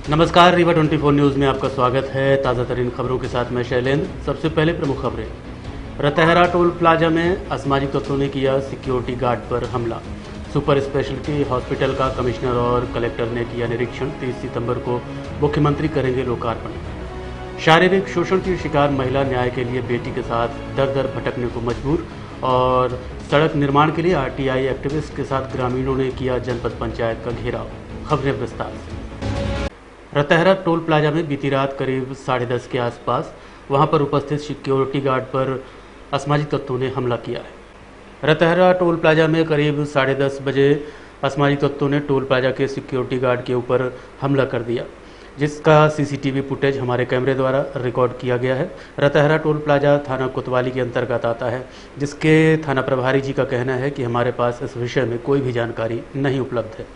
नमस्कार, रीवा 24 न्यूज़ में आपका स्वागत है। ताज़ा तरीन खबरों के साथ मैं शैलेंद्र। सबसे पहले प्रमुख खबरें। रतहरा टोल प्लाजा में असामाजिक तत्वों ने किया सिक्योरिटी गार्ड पर हमला। सुपर स्पेशलिटी हॉस्पिटल का कमिश्नर और कलेक्टर ने किया निरीक्षण। 30 सितंबर को मुख्यमंत्री करेंगे लोकार्पण। शारीरिक शोषण की शिकार महिला न्याय के लिए बेटी के साथ दर दर भटकने को मजबूर। और सड़क निर्माण के लिए आरटीआई एक्टिविस्ट के साथ ग्रामीणों ने किया जनपद पंचायत का घेराव। खबरें विस्तार से। रतहरा टोल प्लाजा में बीती रात करीब 10:30 के आसपास वहां पर उपस्थित सिक्योरिटी गार्ड पर असामाजिक तत्वों ने हमला किया है। रतहरा टोल प्लाजा में करीब 10:30 बजे असामाजिक तत्वों ने टोल प्लाजा के सिक्योरिटी गार्ड के ऊपर हमला कर दिया, जिसका सीसीटीवी फुटेज हमारे कैमरे द्वारा रिकॉर्ड किया गया है। रतहरा टोल प्लाजा थाना कोतवाली के अंतर्गत आता है, जिसके थाना प्रभारी जी का कहना है कि हमारे पास इस विषय में कोई भी जानकारी नहीं उपलब्ध है।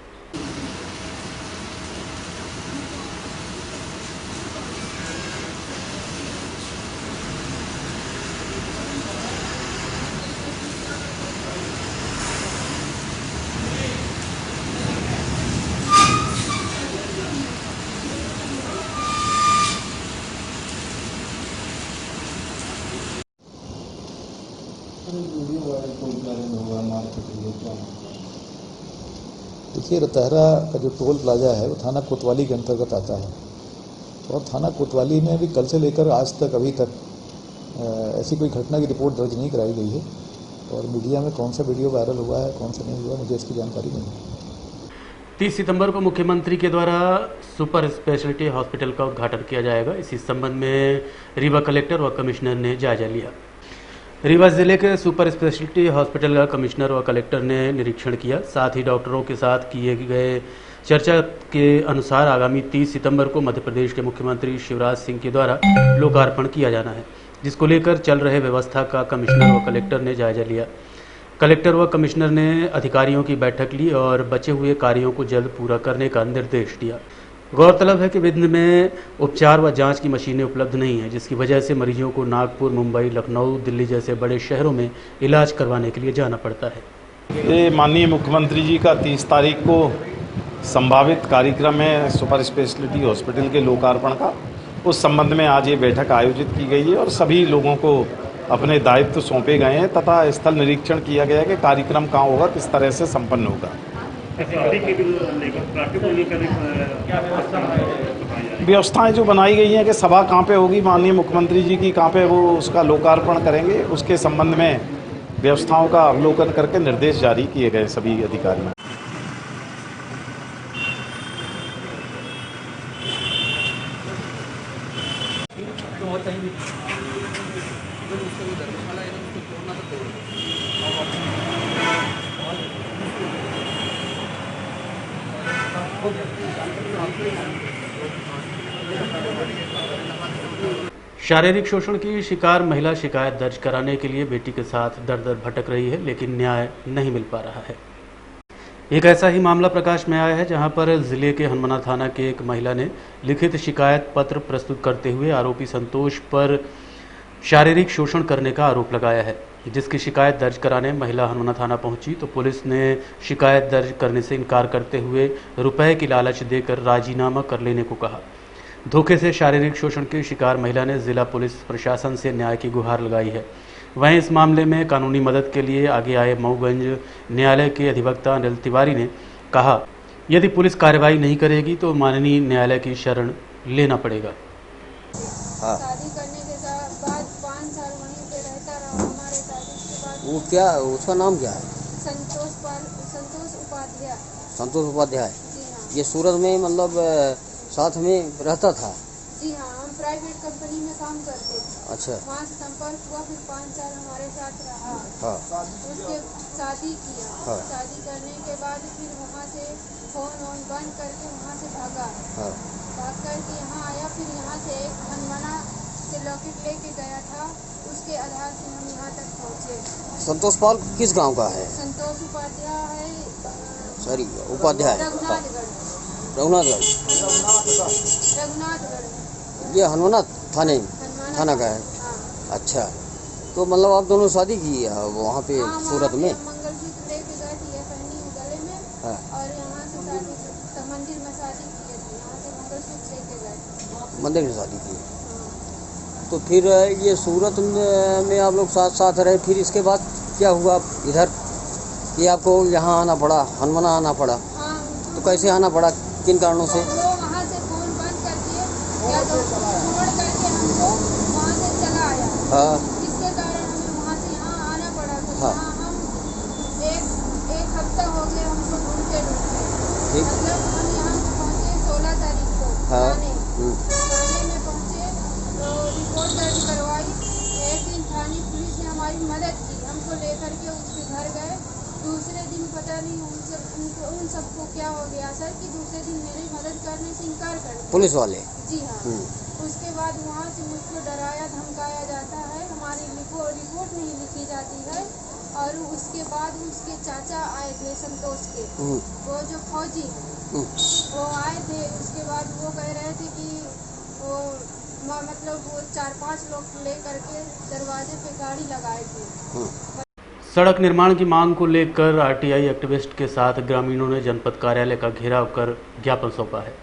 देखिए, रतहरा का जो टोल प्लाजा है वो थाना कोतवाली के अंतर्गत आता है और थाना कोतवाली में भी कल से लेकर आज तक अभी तक ऐसी कोई घटना की रिपोर्ट दर्ज नहीं कराई गई है। और मीडिया में कौन सा वीडियो वायरल हुआ है, कौन सा नहीं हुआ, मुझे इसकी जानकारी नहीं है। 30 सितंबर को मुख्यमंत्री के द्वारा सुपर स्पेशलिटी हॉस्पिटल का उद्घाटन किया जाएगा। इसी संबंध में रीवा कलेक्टर व कमिश्नर ने जायजा लिया। रीवा जिले के सुपर स्पेशलिटी हॉस्पिटल का कमिश्नर व कलेक्टर ने निरीक्षण किया। साथ ही डॉक्टरों के साथ किए गए चर्चा के अनुसार आगामी 30 सितंबर को मध्य प्रदेश के मुख्यमंत्री शिवराज सिंह के द्वारा लोकार्पण किया जाना है, जिसको लेकर चल रहे व्यवस्था का कमिश्नर व कलेक्टर ने जायजा लिया। कलेक्टर व कमिश्नर ने अधिकारियों की बैठक ली और बचे हुए कार्यों को जल्द पूरा करने का निर्देश दिया। गौरतलब है कि विंध्य में उपचार व जांच की मशीनें उपलब्ध नहीं है, जिसकी वजह से मरीजों को नागपुर, मुंबई, लखनऊ, दिल्ली जैसे बड़े शहरों में इलाज करवाने के लिए जाना पड़ता है। ये माननीय मुख्यमंत्री जी का 30 तारीख को संभावित कार्यक्रम है सुपर स्पेशलिटी हॉस्पिटल के लोकार्पण का। उस संबंध में आज ये बैठक आयोजित की गई है और सभी लोगों को अपने दायित्व सौंपे गए हैं तथा स्थल निरीक्षण किया गया है कि कार्यक्रम कहाँ होगा, किस तरह से संपन्न होगा। व्यवस्थाएं जो बनाई गई हैं कि सभा कहाँ पे होगी, माननीय मुख्यमंत्री जी की कहाँ पे वो उसका लोकार्पण करेंगे, उसके संबंध में व्यवस्थाओं का अवलोकन करके निर्देश जारी किए गए सभी अधिकारियों। शारीरिक शोषण की शिकार महिला शिकायत दर्ज कराने के लिए बेटी के साथ दर दर भटक रही है, लेकिन न्याय नहीं मिल पा रहा है। एक ऐसा ही मामला प्रकाश में आया है, जहां पर जिले के हनुमाना थाना के एक महिला ने लिखित शिकायत पत्र प्रस्तुत करते हुए आरोपी संतोष पर शारीरिक शोषण करने का आरोप लगाया है। जिसकी शिकायत दर्ज कराने महिला हनुमाना थाना पहुंची तो पुलिस ने शिकायत दर्ज करने से इनकार करते हुए रुपए की लालच देकर राजीनामा कर लेने को कहा। धोखे से शारीरिक शोषण की शिकार महिला ने जिला पुलिस प्रशासन से न्याय की गुहार लगाई है। वहीं इस मामले में कानूनी मदद के लिए आगे आए मऊगंज न्यायालय के अधिवक्ता अनिल तिवारी ने कहा, यदि पुलिस कार्रवाई नहीं करेगी तो माननीय न्यायालय की शरण लेना पड़ेगा। शादी करने के बाद 5 साल वहीं पे रहता रहा। हमारे शादी के बाद वो क्या, उसका नाम क्या है? संतोष उपाध्याय। संतोष उपाध्याय। जी हाँ। ये सूरत में मतलब साथ में रहता था? जी हाँ, हम प्राइवेट कंपनी में काम करते थे। अच्छा। वहाँ से संपर्क हुआ, फिर 5 साल हमारे साथ रहा। हाँ। उसके शादी किया। हाँ। शादी करने के बाद फिर वहाँ से फोन बंद करके वहाँ से भागा। हाँ। भाग करके यहाँ आया। फिर यहाँ से एक हनुमाना से लॉकेट लेके गया था, उसके आधार से हम यहाँ तक पहुँचे। संतोष पाल किस गांव का है? संतोष उपाध्याय है। सॉरी, उपाध्याय रघुनाथगढ़। ये हनुमाना थाना का है। अच्छा, तो मतलब आप दोनों शादी की है वहाँ पे सूरत में? मंगलसूत्र लेके गए थे, पहनी गले में। और यहाँ से शादी मंदिर में शादी की थी। यहाँ से मंगलसूत्र मंदिर में शादी की। तो फिर ये सूरत में आप लोग साथ साथ रहे, फिर इसके बाद क्या हुआ इधर कि आपको यहाँ आना पड़ा, हनुमाना आना पड़ा? हाँ, तो कैसे आना पड़ा, किन कारणों से? वो वहाँ से फोन बंद करके या तो छोड़ करके हमको वहाँ से चला आया। हाँ इसके कारण हमें वहाँ से यहाँ आना पड़ा। तो हाँ। यहाँ हम एक हफ्ता हो गया हमको ढूंढते ठीक। मतलब हम यहाँ पहुँचे 16 तारीख को हाँ। थाने में पहुँचे तो रिपोर्ट दर्ज करवाई। एक दिन थाने पुलिस ने हमारी मदद की, हमको लेकर के उसके घर गए। दूसरे दिन पता नहीं उन सबको क्या हो गया सर कि दूसरे दिन मेरी मदद करने से इनकार कर दिया पुलिस वाले। जी हाँ। उसके बाद वहाँ से मुझको डराया धमकाया जाता है, हमारी रिपोर्ट नहीं लिखी जाती है। और उसके बाद उसके चाचा आए थे संतोष के, वो जो फौजी वो आए थे। उसके बाद वो कह रहे थे कि वो मतलब वो 4-5 लोग ले करके दरवाजे पे गाड़ी लगाए थे। सड़क निर्माण की मांग को लेकर आरटीआई एक्टिविस्ट के साथ ग्रामीणों ने जनपद कार्यालय का घेराव कर ज्ञापन सौंपा है।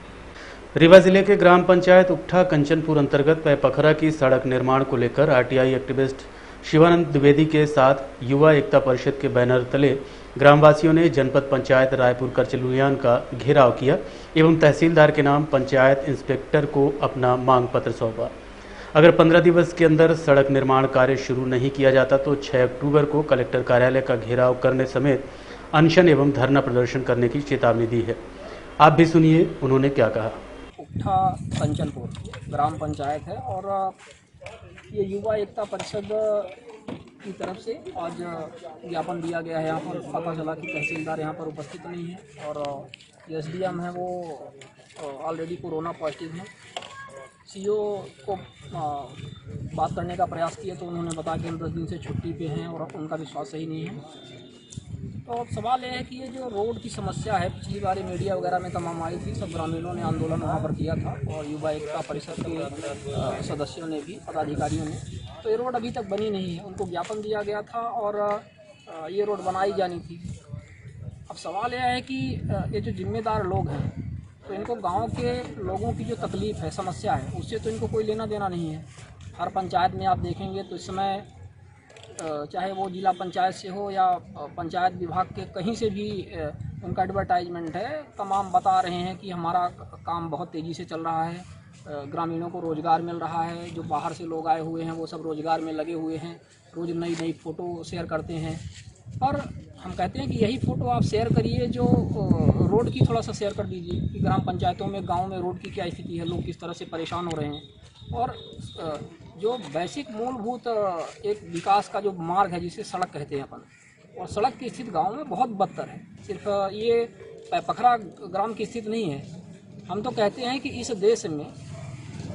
रीवा जिले के ग्राम पंचायत उक्ठा कंचनपुर अंतर्गत पैपखरा की सड़क निर्माण को लेकर आरटीआई एक्टिविस्ट शिवानंद द्विवेदी के साथ युवा एकता परिषद के बैनर तले ग्रामवासियों ने जनपद पंचायत रायपुर करचलुयान का घेराव किया एवं तहसीलदार के नाम पंचायत इंस्पेक्टर को अपना मांग पत्र सौंपा। अगर 15 दिवस के अंदर सड़क निर्माण कार्य शुरू नहीं किया जाता तो 6 अक्टूबर को कलेक्टर कार्यालय का घेराव करने समेत अनशन एवं धरना प्रदर्शन करने की चेतावनी दी है। आप भी सुनिए उन्होंने क्या कहा। उक्ठा कंचनपुर ग्राम पंचायत है और ये युवा एकता परिषद की तरफ से आज ज्ञापन दिया गया है। यहाँ पर पता चला कि तहसीलदार यहाँ पर उपस्थित नहीं है और एसडीएम है वो ऑलरेडी कोरोना पॉजिटिव है। सीओ को बात करने का प्रयास किया तो उन्होंने बताया कि हम 10 दिन से छुट्टी पे हैं और उनका विश्वास सही नहीं है। तो अब सवाल यह है कि ये जो रोड की समस्या है, पिछली बार मीडिया वगैरह में तमाम आई थी, सब ग्रामीणों ने आंदोलन वहाँ पर किया था और युवा एकता परिषद के सदस्यों ने भी, पदाधिकारियों ने। तो ये रोड अभी तक बनी नहीं है, उनको ज्ञापन दिया गया था और ये रोड बनाई जानी थी। अब सवाल यह है कि ये जो जिम्मेदार लोग हैं तो इनको गांव के लोगों की जो तकलीफ़ है, समस्या है, उससे तो इनको कोई लेना देना नहीं है। हर पंचायत में आप देखेंगे तो इस समय चाहे वो जिला पंचायत से हो या पंचायत विभाग के कहीं से भी उनका एडवर्टाइजमेंट है, तमाम बता रहे हैं कि हमारा काम बहुत तेज़ी से चल रहा है, ग्रामीणों को रोज़गार मिल रहा है, जो बाहर से लोग आए हुए हैं वो सब रोज़गार में लगे हुए हैं, रोज़ नई नई फ़ोटो शेयर करते हैं। और हम कहते हैं कि यही फ़ोटो आप शेयर करिए, जो रोड की थोड़ा सा शेयर कर दीजिए कि ग्राम पंचायतों में, गांव में रोड की क्या स्थिति है, लोग किस तरह से परेशान हो रहे हैं। और जो बेसिक मूलभूत एक विकास का जो मार्ग है जिसे सड़क कहते हैं अपन, और सड़क की स्थिति गांव में बहुत बदतर है। सिर्फ ये पैपखरा ग्राम की स्थिति नहीं है, हम तो कहते हैं कि इस देश में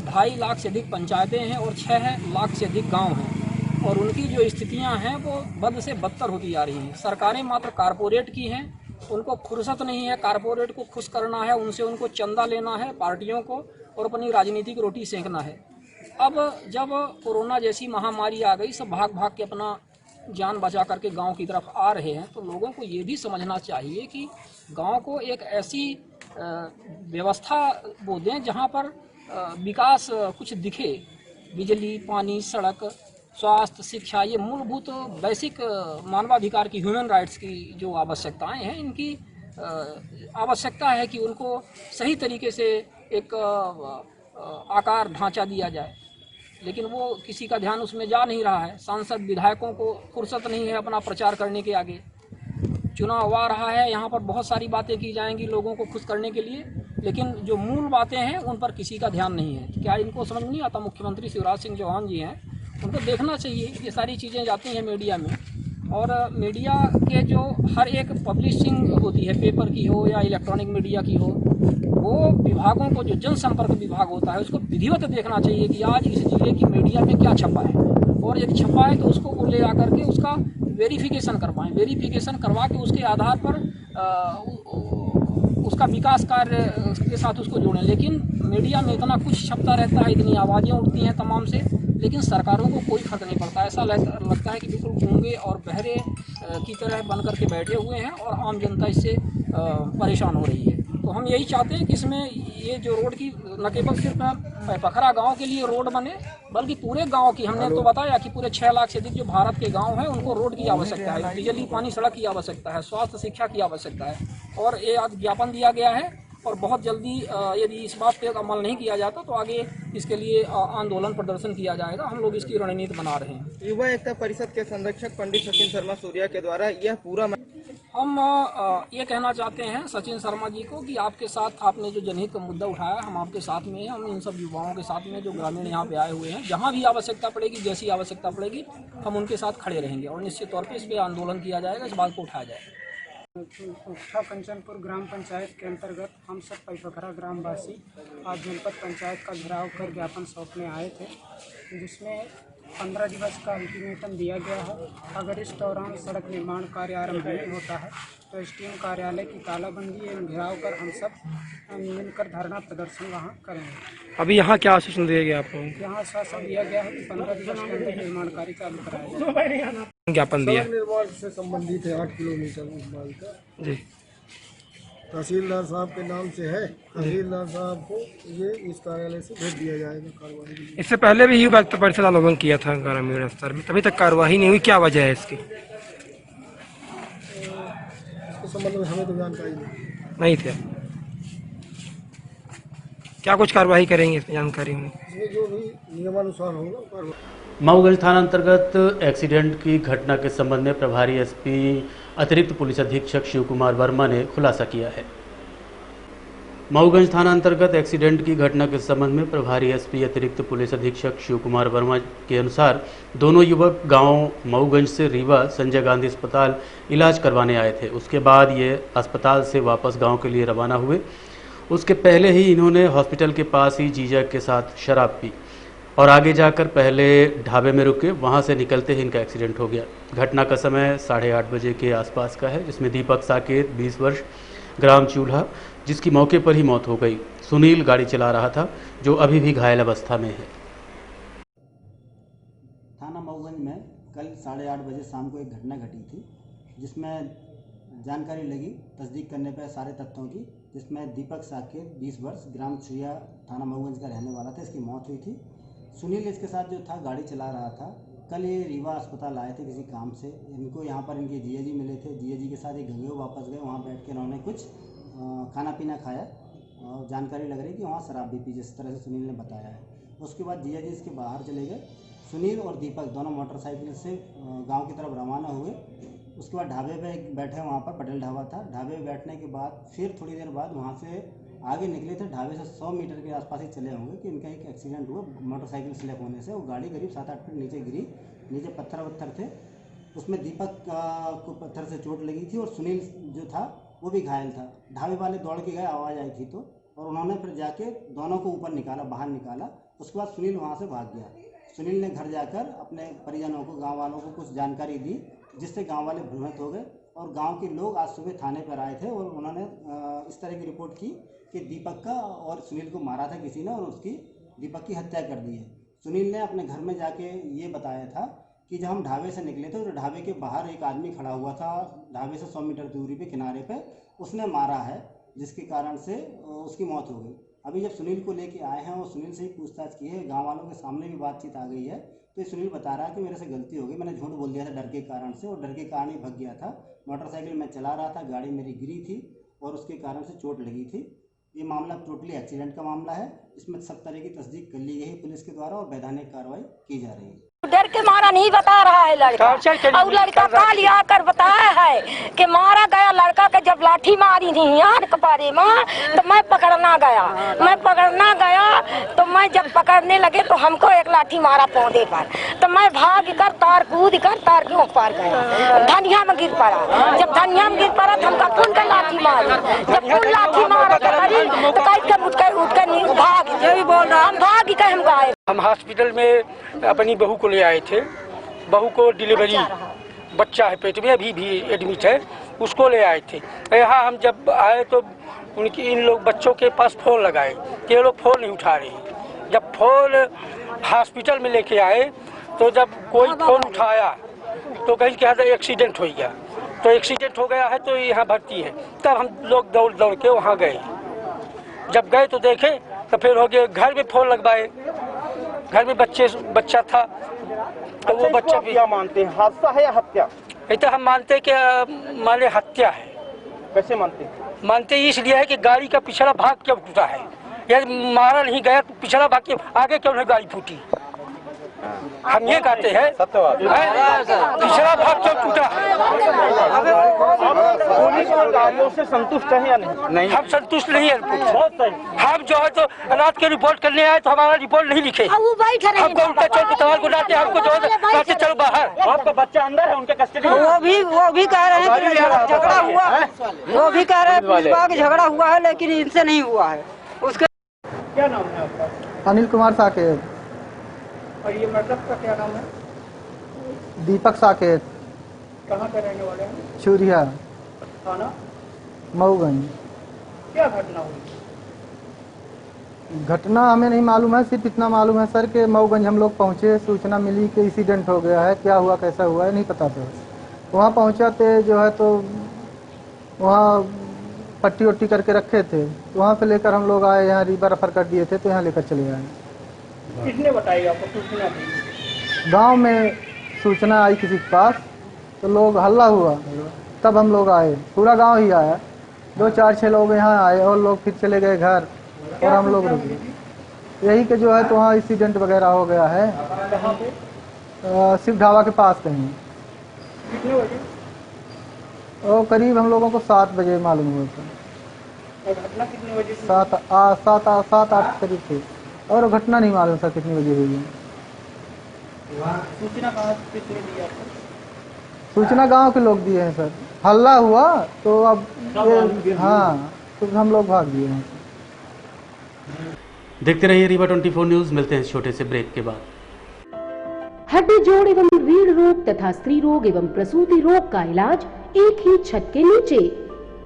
2.5 लाख से अधिक पंचायतें हैं और 6 लाख से अधिक गाँव हैं और उनकी जो स्थितियां हैं वो बद से बदतर होती जा रही हैं। सरकारें मात्र कारपोरेट की हैं, उनको फुर्सत नहीं है कारपोरेट को खुश करना है, उनसे उनको चंदा लेना है पार्टियों को और अपनी राजनीतिक रोटी सेंकना है। अब जब कोरोना जैसी महामारी आ गई, सब भाग भाग के अपना जान बचा करके गांव की तरफ आ रहे हैं, तो लोगों को ये भी समझना चाहिए कि गांव को एक ऐसी व्यवस्था वो दें जहां पर विकास कुछ दिखे। बिजली, पानी, सड़क, स्वास्थ्य, शिक्षा, ये मूलभूत बेसिक मानवाधिकार की, ह्यूमन राइट्स की जो आवश्यकताएं हैं, इनकी आवश्यकता है कि उनको सही तरीके से एक आकार ढांचा दिया जाए, लेकिन वो किसी का ध्यान उसमें जा नहीं रहा है। सांसद विधायकों को फुर्सत नहीं है अपना प्रचार करने के आगे। चुनाव आ रहा है, यहाँ पर बहुत सारी बातें की जाएंगी लोगों को खुश करने के लिए, लेकिन जो मूल बातें हैं उन पर किसी का ध्यान नहीं है। क्या इनको समझ नहीं आता? मुख्यमंत्री शिवराज सिंह चौहान जी हैं, उनको देखना चाहिए ये सारी चीज़ें जाती हैं मीडिया में, और मीडिया के जो हर एक पब्लिशिंग होती है, पेपर की हो या इलेक्ट्रॉनिक मीडिया की हो, वो विभागों को, जो जनसंपर्क विभाग होता है उसको विधिवत देखना चाहिए कि आज इस जिले की मीडिया में क्या छपा है, और यदि छपा है तो उसको वो ले आकर के उसका वेरिफिकेशन करवाएं। वेरिफिकेशन करवा के उसके आधार पर उसका विकास कार्य के साथ उसको जोड़ें। लेकिन मीडिया में इतना कुछ छपता रहता है, इतनी आवाज़ें उठती हैं तमाम से, लेकिन सरकारों को कोई फर्क नहीं पड़ता। ऐसा लगता है कि बिल्कुल गूंगे और बहरे की तरह बन करके बैठे हुए हैं और आम जनता इससे परेशान हो रही है। तो हम यही चाहते हैं कि इसमें ये जो रोड की न केवल सिर्फ पखरा गांव के लिए रोड बने, बल्कि पूरे गांव की, हमने तो बताया कि पूरे 6 लाख से अधिक जो भारत के गांव हैं उनको रोड की आवश्यकता है, बिजली पानी सड़क की आवश्यकता है, स्वास्थ्य शिक्षा की आवश्यकता है। और ये आज ज्ञापन दिया गया है और बहुत जल्दी यदि इस बात पर अमल नहीं किया जाता तो आगे इसके लिए आंदोलन प्रदर्शन किया जाएगा। हम लोग इसकी रणनीति बना रहे हैं। युवा एकता परिषद के संरक्षक पंडित सचिन शर्मा सूर्या के द्वारा यह पूरा हम ये कहना चाहते हैं सचिन शर्मा जी को कि आपके साथ आपने जो जनहित का मुद्दा उठाया, हम आपके साथ में हैं। हम इन सब युवाओं के साथ में जो ग्रामीण यहाँ पे आए हुए हैं, जहाँ भी आवश्यकता पड़ेगी, जैसी आवश्यकता पड़ेगी, हम उनके साथ खड़े रहेंगे और निश्चित तौर पे इस पर आंदोलन किया जाएगा, इस बात को उठाया जाएगा। उठा कंचनपुर ग्राम पंचायत के अंतर्गत हम सब पैपखरा ग्रामवासी आज जनपद पंचायत का घेराव कर ज्ञापन सौंपने आए थे, जिसमें 15 दिवस का अल्टीमेटम दिया गया है। अगर इस दौरान सड़क निर्माण कार्य आरंभ नहीं होता है तो एसडीएम कार्यालय की तालाबंदी एवं घेराव कर हम सब मिलकर धरना प्रदर्शन वहाँ करेंगे। अभी यहाँ क्या आश्वासन दिया गया आपको? यहाँ आश्वासन दिया गया है कि 15 दिवस के अंदर निर्माण कार्य चालू कराया जाए। ज्ञापन दिया निर्माण से संबंधित है 8 किलोमीटर निर्माण का जी, तहसीलदार साहब के नाम से है। तहसीलदार साहब को ये इस कार्यालय से भेज दिया जाएगा कार्रवाई के लिए। इससे पहले भी युवा एकता परिषद आंदोलन किया था ग्रामीण स्तर में, तभी तक कार्रवाई नहीं हुई, क्या वजह है इसकी? इसके संबंध में हमें तो जानकारी नहीं थे। क्या कुछ कार्रवाई करेंगे इसमें जानकारी में? इसमें जो भी नियमानुसार होगा कार्रवाई। मऊगंज थाना अंतर्गत एक्सीडेंट की घटना के संबंध में प्रभारी एसपी अतिरिक्त पुलिस अधीक्षक शिव कुमार वर्मा ने खुलासा किया है। मऊगंज थाना अंतर्गत एक्सीडेंट की घटना के संबंध में प्रभारी एसपी अतिरिक्त पुलिस अधीक्षक शिव कुमार वर्मा के अनुसार दोनों युवक गांव मऊगंज से रीवा संजय गांधी अस्पताल इलाज करवाने आए थे। उसके बाद ये अस्पताल से वापस गाँव के लिए रवाना हुए। उसके पहले ही इन्होंने हॉस्पिटल के पास ही जीजा के साथ शराब पी और आगे जाकर पहले ढाबे में रुके। वहां से निकलते ही इनका एक्सीडेंट हो गया। घटना का समय 8:30 बजे के आसपास का है, जिसमें दीपक साकेत 20 वर्ष ग्राम चूल्हा, जिसकी मौके पर ही मौत हो गई। सुनील गाड़ी चला रहा था, जो अभी भी घायल अवस्था में है। थाना मऊगंज में कल 8:30 बजे शाम को एक घटना घटी थी, जिसमें जानकारी लगी तस्दीक करने पर सारे तथ्यों की, जिसमें दीपक साकेत 20 वर्ष ग्राम चूल्हा थाना मऊगंज का रहने वाला था, इसकी मौत हुई थी। सुनील इसके साथ जो था गाड़ी चला रहा था। कल ये रीवा अस्पताल आए थे किसी काम से। इनको यहाँ पर इनके जीजा जी मिले थे। जीजा जी के साथ ये गंगेव वापस गए। वहाँ बैठ के इन्होंने कुछ खाना पीना खाया और जानकारी लग रही कि वहाँ शराब भी पी, जिस तरह से सुनील ने बताया है। उसके बाद जीजा जी इसके बाहर चले गए। सुनील और दीपक दोनों मोटरसाइकिल से गाँव की तरफ रवाना हुए। उसके बाद ढाबे पे बैठे, वहाँ पर पटेल ढाबा था। ढाबे पे बैठने के बाद फिर थोड़ी देर बाद वहाँ से आगे निकले थे। ढाबे से 100 मीटर के आसपास ही चले होंगे कि इनका एक एक्सीडेंट हुआ मोटरसाइकिल स्लिप होने से। वो गाड़ी करीब 7-8 फीट नीचे गिरी। नीचे पत्थर थे, उसमें दीपक को पत्थर से चोट लगी थी और सुनील जो था वो भी घायल था। ढाबे वाले दौड़ के गए, आवाज़ आई थी तो, और उन्होंने फिर जाके दोनों को ऊपर निकाला, बाहर निकाला। उसके बाद सुनील वहाँ से भाग गया। सुनील ने घर जाकर अपने परिजनों को, गाँव वालों को कुछ जानकारी दी, जिससे गाँव वाले भ्रमित हो गए और गाँव के लोग आज सुबह थाने पर आए थे और उन्होंने इस तरह की रिपोर्ट की कि दीपक का और सुनील को मारा था किसी ने और उसकी दीपक की हत्या कर दी है। सुनील ने अपने घर में जाके ये बताया था कि जब हम ढाबे से निकले थे तो ढाबे के बाहर एक आदमी खड़ा हुआ था, ढाबे से 100 मीटर दूरी पे किनारे पे, उसने मारा है, जिसके कारण से उसकी मौत हो गई। अभी जब सुनील को लेके आए हैं और सुनील से ही पूछताछ की है, गाँव वालों के सामने भी बातचीत आ गई है, तो सुनील बता रहा है कि मेरे से गलती हो गई, मैंने झूठ बोल दिया था डर के कारण से, और डर के कारण ही भाग गया था। मोटरसाइकिल मैं चला रहा था, गाड़ी मेरी गिरी थी और उसके कारण से चोट लगी थी। ये मामला टोटली एक्सीडेंट का मामला है। इसमें सब तरह की तस्दीक कर ली गई है पुलिस के द्वारा और वैधानिक कार्रवाई की जा रही है। डर के मारा नहीं बता रहा है लड़का, और लड़का काल आकर बताया है कि मारा गया लड़का के जब लाठी मारी नहीं यार कपारे में, तो मैं पकड़ना गया तो मैं जब पकड़ने लगे तो हमको एक लाठी मारा पौधे पर, तो मैं भाग कर तार कूद कर तार के ऊपर गया, धनिया में गिर पड़ा। जब धनिया में गिर पड़ा तो हमका कौन का लाठी मारी, जब कौन लाठी मारा तो उठ कर भाग के हम गए। हम हॉस्पिटल में अपनी बहू को ले आए थे। बहू को डिलीवरी बच्चा है पेट में, अभी भी एडमिट है, उसको ले आए थे। यहाँ हम जब आए तो इन लोग बच्चों के पास फ़ोन लगाए कि ये लोग फ़ोन नहीं उठा रहे। जब फ़ोन हॉस्पिटल में लेके आए तो जब कोई फ़ोन उठाया तो कहीं क्या एक्सीडेंट हो गया। तो एक्सीडेंट हो गया है तो यहाँ भर्ती है। तब हम लोग दौड़ दौड़ के वहाँ गए। जब गए तो देखे तो फिर हो गया, घर में फ़ोन लगवाए, घर में बच्चा था तो वो बच्चा भी। क्या मानते हैं, हादसा है या हत्या? ऐसा हम मानते कि माने हत्या है। कैसे मानते हैं? मानते इसलिए है कि गाड़ी का पिछला भाग क्यों टूटा है, यदि मारा नहीं गया तो पिछला भाग के आगे क्यों नहीं गाड़ी फूटी। हम ये कहते हैं पिछला भाग क्यों टूटा है। पुलिस और कार्यों से संतुष्ट है या नहीं? हम संतुष्ट नहीं है। हम जो है तो रात के रिपोर्ट करने आए तो हमारा रिपोर्ट नहीं लिखे, हमको उल्टा चौक तवाल को डालते, हमको जो है चलो बाहर। आपका बच्चा अंदर है उनके कस्टडी में? वो भी कह रहे हैं कि झगड़ा हुआ है, वो भी कह रहे हैं कि झगड़ा हुआ है लेकिन इनसे नहीं हुआ है। उसके क्या नाम है आपका? अनिल कुमार साकेत। और ये मृतक का क्या नाम है? दीपक साकेत। कहाँ के रहने वाले हैं? छुरिया, थाना मऊगंज। क्या घटना हुई? घटना हमें नहीं मालूम है, सिर्फ इतना मालूम है सर कि मऊगंज हम लोग पहुँचे, सूचना मिली कि एक्सीडेंट हो गया है। क्या हुआ कैसा हुआ है नहीं पता था। वहाँ पहुँचाते जो है तो वहाँ पट्टी वट्टी करके रखे थे, तो वहाँ से लेकर हम लोग आए, यहाँ रीवा रेफर कर दिए थे तो यहाँ लेकर चले आए। किसने बताई आपको सूचना दी? गांव में सूचना आई किसी के पास, तो लोग हल्ला हुआ, तब हम लोग आए, पूरा गांव ही आया, 2-4-6 लोग यहाँ आए और लोग फिर चले गए घर और हम लोग रुके। यही कि जो है तो वहाँ एक्सीडेंट वगैरह हो गया है, शिव ढाबा के पास कहीं। कितने बजे? और करीब हम लोगों को 7 बजे मालूम हुआ था। और घटना कितने बजे? 7-8 करीब थे, और घटना नहीं मालूम था कितने बजे हुई है। सूचना कहाँ किसने दी आपको? सूचना गांव के लोग दिए हैं सर। हल्ला हुआ तो अब हाँ तो हम लोग भाग गए हैं। देखते रहिए रीवा 24 न्यूज़। मिलते हैं छोटे से ब्रेक के बाद। हड्डी जोड़ एवं रीढ़ रोग तथा स्त्री रोग एवं प्रसूति रोग का इलाज एक ही छत के नीचे।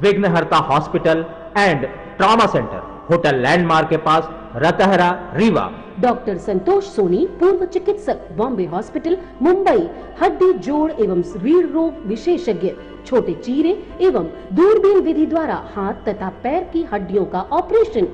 विघ्नहर्ता hospital and trauma centre, hotel landmark के पास, रतहरा, रीवा। डॉक्टर संतोष सोनी, पूर्व चिकित्सक, बॉम्बे हॉस्पिटल, मुंबई। हड्डी जोड़ एवं रीढ़ रोग विशेषज्ञ, छोटे चीरे एवं दूरबीन विधि द्वारा हाथ तथा पैर की हड्डियों का ऑपरेशन।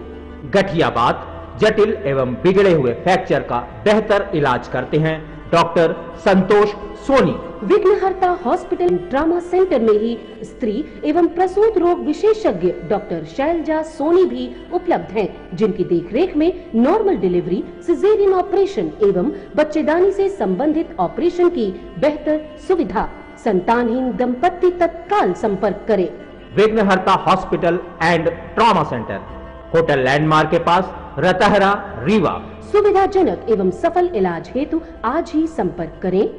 गठियाबात, जटिल एवं बिगड़े हुए फ्रैक्चर का बेहतर इलाज करते हैं डॉक्टर संतोष सोनी। विघ्नहर्ता हॉस्पिटल ट्रॉमा सेंटर में ही स्त्री एवं प्रसूत रोग विशेषज्ञ डॉक्टर शैलजा सोनी भी उपलब्ध हैं, जिनकी देखरेख में नॉर्मल डिलीवरी, सिजेरियन ऑपरेशन एवं बच्चेदानी से संबंधित ऑपरेशन की बेहतर सुविधा। संतानहीन दंपत्ति तत्काल संपर्क करें। विघ्नहर्ता hospital and trauma centre, hotel landmark के पास, रतहरा, रीवा। सुविधाजनक एवं सफल इलाज हेतु आज ही संपर्क करें।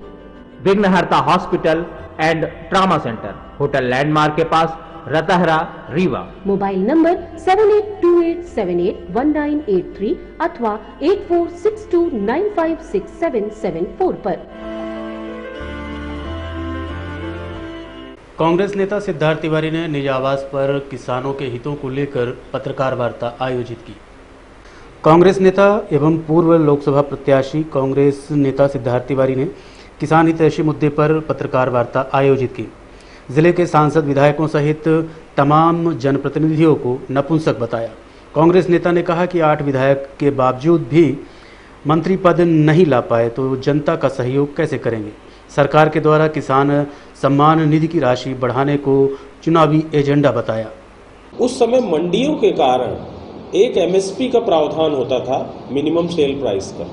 विघ्नहर्ता hospital and trauma centre, hotel landmark के पास, रतहरा, रीवा। मोबाइल नंबर 7828781983 अथवा 8462956774 पर। कांग्रेस नेता सिद्धार्थ तिवारी ने निज आवास पर किसानों के हितों को लेकर पत्रकार वार्ता आयोजित की। कांग्रेस नेता एवं पूर्व लोकसभा प्रत्याशी कांग्रेस नेता सिद्धार्थ तिवारी ने किसान हितैषी मुद्दे पर पत्रकार वार्ता आयोजित की। जिले के सांसद, विधायकों सहित तमाम जनप्रतिनिधियों को नपुंसक बताया। कांग्रेस नेता ने कहा कि 8 विधायक के बावजूद भी मंत्री पद नहीं ला पाए तो जनता का सहयोग कैसे करेंगे। सरकार के द्वारा किसान सम्मान निधि की राशि बढ़ाने को चुनावी एजेंडा बताया। उस समय मंडियों के कारण एक एमएसपी का प्रावधान होता था, मिनिमम सेल प्राइस का।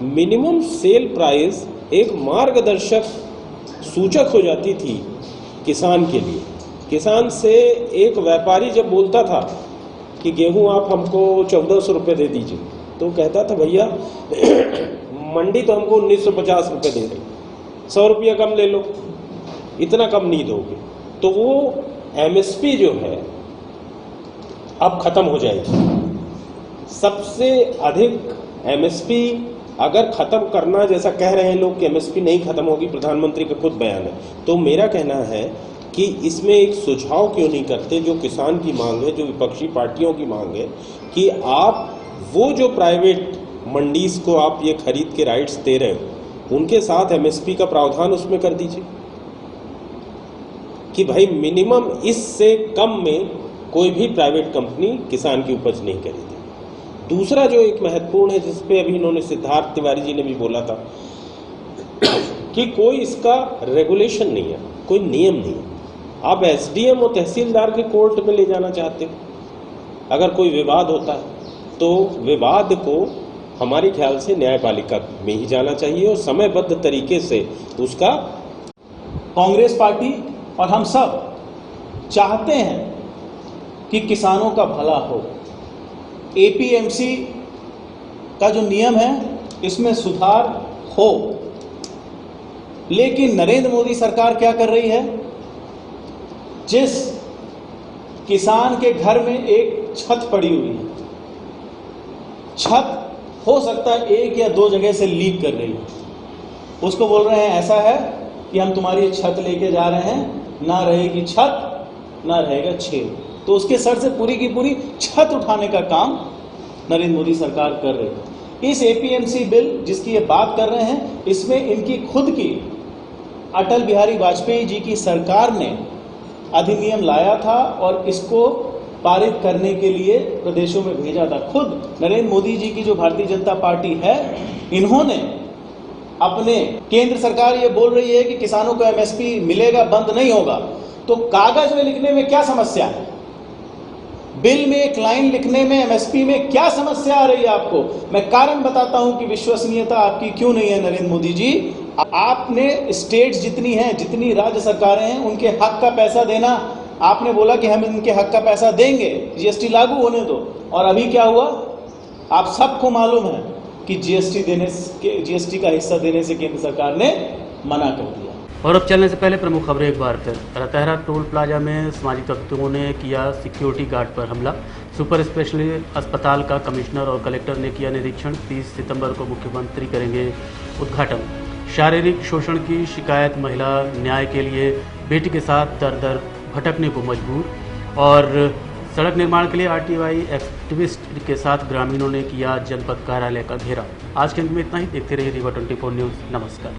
मिनिमम सेल प्राइस एक मार्गदर्शक सूचक हो जाती थी किसान के लिए। किसान से एक व्यापारी जब बोलता था कि गेहूं आप हमको 1400 रुपये दे दीजिए, तो कहता था भैया मंडी तो हमको 1950 रुपये दे रही, 100 रुपया कम ले लो, इतना कम नहीं दोगे। तो वो एमएसपी जो है अब खत्म हो जाएगी। सबसे अधिक एमएसपी अगर खत्म करना, जैसा कह रहे हैं लोग कि एमएसपी नहीं खत्म होगी, प्रधानमंत्री का खुद बयान है, तो मेरा कहना है कि इसमें एक सुझाव क्यों नहीं करते, जो किसान की मांग है, जो विपक्षी पार्टियों की मांग है, कि आप वो जो प्राइवेट मंडीज को आप ये खरीद के राइट्स दे रहे हो, उनके साथ एमएसपी का प्रावधान उसमें कर दीजिए। कि भाई मिनिमम इससे कम में कोई भी प्राइवेट कंपनी किसान की उपज नहीं खरीदे। दूसरा जो एक महत्वपूर्ण है, जिस पे अभी इन्होंने सिद्धार्थ तिवारी जी ने भी बोला था कि कोई इसका रेगुलेशन नहीं है, कोई नियम नहीं है। आप एसडीएम और तहसीलदार के कोर्ट में ले जाना चाहते हो। अगर कोई विवाद होता है तो विवाद को हमारे ख्याल से न्यायपालिका में ही जाना चाहिए और समयबद्ध तरीके से उसका। कांग्रेस पार्टी और हम सब चाहते हैं कि किसानों का भला हो। एपीएमसी का जो नियम है इसमें सुधार हो, लेकिन नरेंद्र मोदी सरकार क्या कर रही है? जिस किसान के घर में एक छत पड़ी हुई है, छत हो सकता है 1 या 2 जगह से लीक कर रही है, उसको बोल रहे हैं ऐसा है कि हम तुम्हारी छत लेके जा रहे हैं, ना रहेगी छत ना रहेगा छेद। तो उसके सर से पूरी की पूरी छत उठाने का काम नरेंद्र मोदी सरकार कर रही है। इस एपीएमसी बिल जिसकी ये बात कर रहे हैं, इसमें इनकी खुद की अटल बिहारी वाजपेयी जी की सरकार ने अधिनियम लाया था और इसको पारित करने के लिए प्रदेशों में भेजा था। खुद नरेंद्र मोदी जी की जो भारतीय जनता पार्टी है, इन्होंने अपने, केंद्र सरकार ये बोल रही है कि किसानों को एमएसपी मिलेगा, बंद नहीं होगा, तो कागज में लिखने में क्या समस्या है? बिल में एक लाइन लिखने में एमएसपी में क्या समस्या आ रही है आपको? मैं कारण बताता हूं कि विश्वसनीयता आपकी क्यों नहीं है नरेंद्र मोदी जी। आपने स्टेट्स जितनी हैं, जितनी राज्य सरकारें हैं, उनके हक का पैसा देना, आपने बोला कि हम इनके हक का पैसा देंगे, जीएसटी लागू होने दो, और अभी क्या हुआ आप सबको मालूम है कि जीएसटी का हिस्सा देने से केंद्र सरकार ने मना कर दिया। और अब चलने से पहले प्रमुख खबरें एक बार फिर। रतहरा टोल प्लाजा में सामाजिक तत्वों ने किया सिक्योरिटी गार्ड पर हमला। सुपर स्पेशलिस्ट अस्पताल का कमिश्नर और कलेक्टर ने किया निरीक्षण। 30 सितंबर को मुख्यमंत्री करेंगे उद्घाटन। शारीरिक शोषण की शिकायत महिला न्याय के लिए बेटी के साथ दर दर भटकने को मजबूर। और सड़क निर्माण के लिए आरटीआई एक्टिविस्ट के साथ ग्रामीणों ने किया जनपद कार्यालय का घेराव। आज के अंक में इतना ही। देखते रहिए रीवा 24 न्यूज़। नमस्कार।